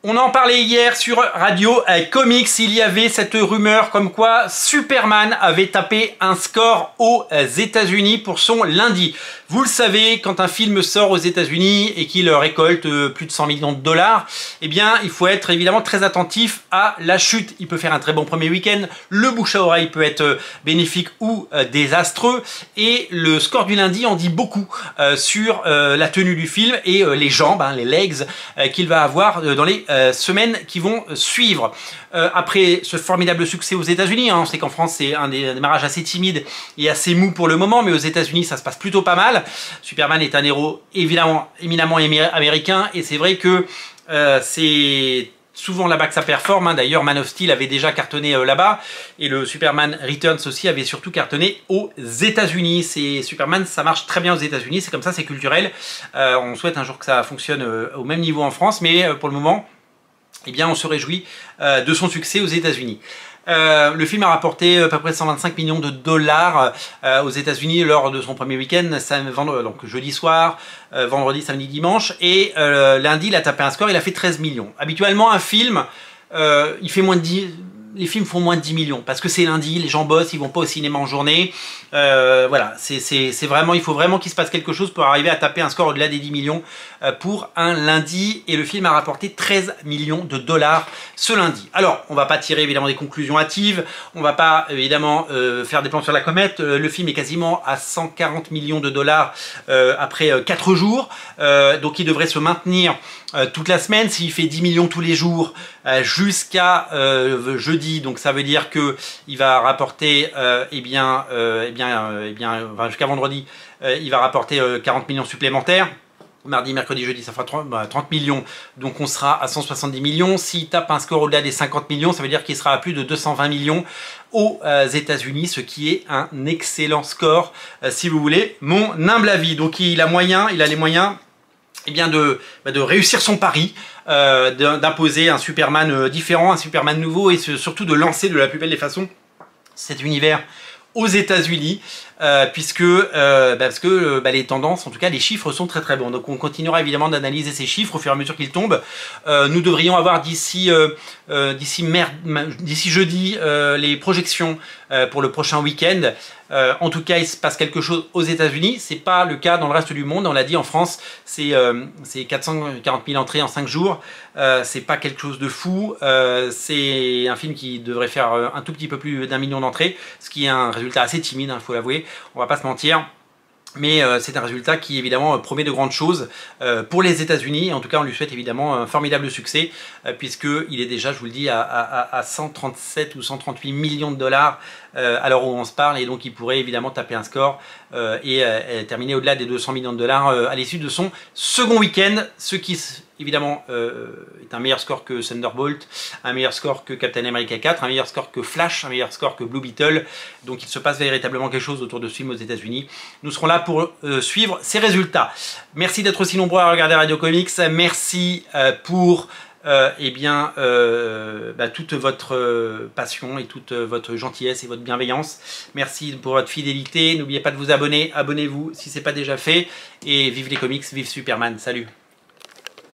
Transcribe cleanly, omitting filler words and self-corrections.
On en parlait hier sur Radio Comics, il y avait cette rumeur comme quoi Superman avait tapé un score aux États-Unis pour son lundi. Vous le savez, quand un film sort aux États-Unis et qu'il récolte plus de 100 millions de dollars, eh bien, il faut être évidemment très attentif à la chute. Il peut faire un très bon premier week-end, le bouche à oreille peut être bénéfique ou désastreux, et le score du lundi en dit beaucoup sur la tenue du film et les jambes, les legs qu'il va avoir dans les semaines qui vont suivre. Après ce formidable succès aux États-Unis, on sait qu'en France c'est un démarrage assez timide et assez mou pour le moment, mais aux États-Unis ça se passe plutôt pas mal. Superman est un héros évidemment éminemment américain, et c'est vrai que c'est souvent là-bas que ça performe. D'ailleurs, Man of Steel avait déjà cartonné là-bas, et le Superman Returns aussi avait surtout cartonné aux États-Unis. Superman, ça marche très bien aux États-Unis, c'est comme ça, c'est culturel. On souhaite un jour que ça fonctionne au même niveau en France, mais pour le moment, eh bien, on se réjouit de son succès aux États-Unis. Le film a rapporté à peu près 125 millions de dollars aux États-Unis lors de son premier week-end, donc jeudi soir, vendredi, samedi, dimanche, et lundi il a tapé un score, il a fait 13 millions. Habituellement un film, il fait moins de 10... Les films font moins de 10 millions parce que c'est lundi, les gens bossent, ils vont pas au cinéma en journée. Voilà, c'est vraiment, il faut vraiment qu'il se passe quelque chose pour arriver à taper un score au-delà des 10 millions pour un lundi. Et le film a rapporté 13 millions de dollars ce lundi. Alors, on va pas tirer évidemment des conclusions hâtives, on va pas évidemment faire des plans sur la comète. Le film est quasiment à 140 millions de dollars après 4 jours. Donc il devrait se maintenir toute la semaine. S'il fait 10 millions tous les jours jusqu'à jeudi, donc ça veut dire que il va rapporter jusqu'à vendredi, il va rapporter 40 millions supplémentaires. Mardi, mercredi, jeudi, ça fera 30 millions, donc on sera à 170 millions. S'il tape un score au-delà des 50 millions, ça veut dire qu'il sera à plus de 220 millions aux États-Unis, ce qui est un excellent score, si vous voulez mon humble avis. Donc il a les moyens de réussir son pari, d'imposer un Superman différent, un Superman nouveau, et surtout de lancer de la plus belle des façons cet univers aux États-Unis, parce que les tendances, en tout cas les chiffres sont très très bons. Donc on continuera évidemment d'analyser ces chiffres au fur et à mesure qu'ils tombent. Nous devrions avoir d'ici jeudi les projections pour le prochain week-end. En tout cas, il se passe quelque chose aux États-Unis. C'est pas le cas dans le reste du monde. On l'a dit, en France, c'est 440 000 entrées en 5 jours. C'est pas quelque chose de fou. C'est un film qui devrait faire un tout petit peu plus d'1 million d'entrées, ce qui est un résultat assez timide, il faut l'avouer. On va pas se mentir. Mais c'est un résultat qui évidemment promet de grandes choses pour les États-Unis. En tout cas, on lui souhaite évidemment un formidable succès, puisqu'il est déjà, je vous le dis, à 137 ou 138 millions de dollars à l'heure où on se parle, et donc il pourrait évidemment taper un score et terminer au-delà des 200 millions de dollars à l'issue de son second week-end, ce qui évidemment est un meilleur score que Thunderbolt, un meilleur score que Captain America 4, un meilleur score que Flash, un meilleur score que Blue Beetle. Donc il se passe véritablement quelque chose autour de ce film aux États-Unis. Nous serons là pour suivre ces résultats. Merci d'être aussi nombreux à regarder Radio Comics. Merci pour toute votre passion et toute votre gentillesse et votre bienveillance. Merci pour votre fidélité. N'oubliez pas de vous abonner. Abonnez-vous si ce n'est pas déjà fait. Et vive les comics, vive Superman. Salut!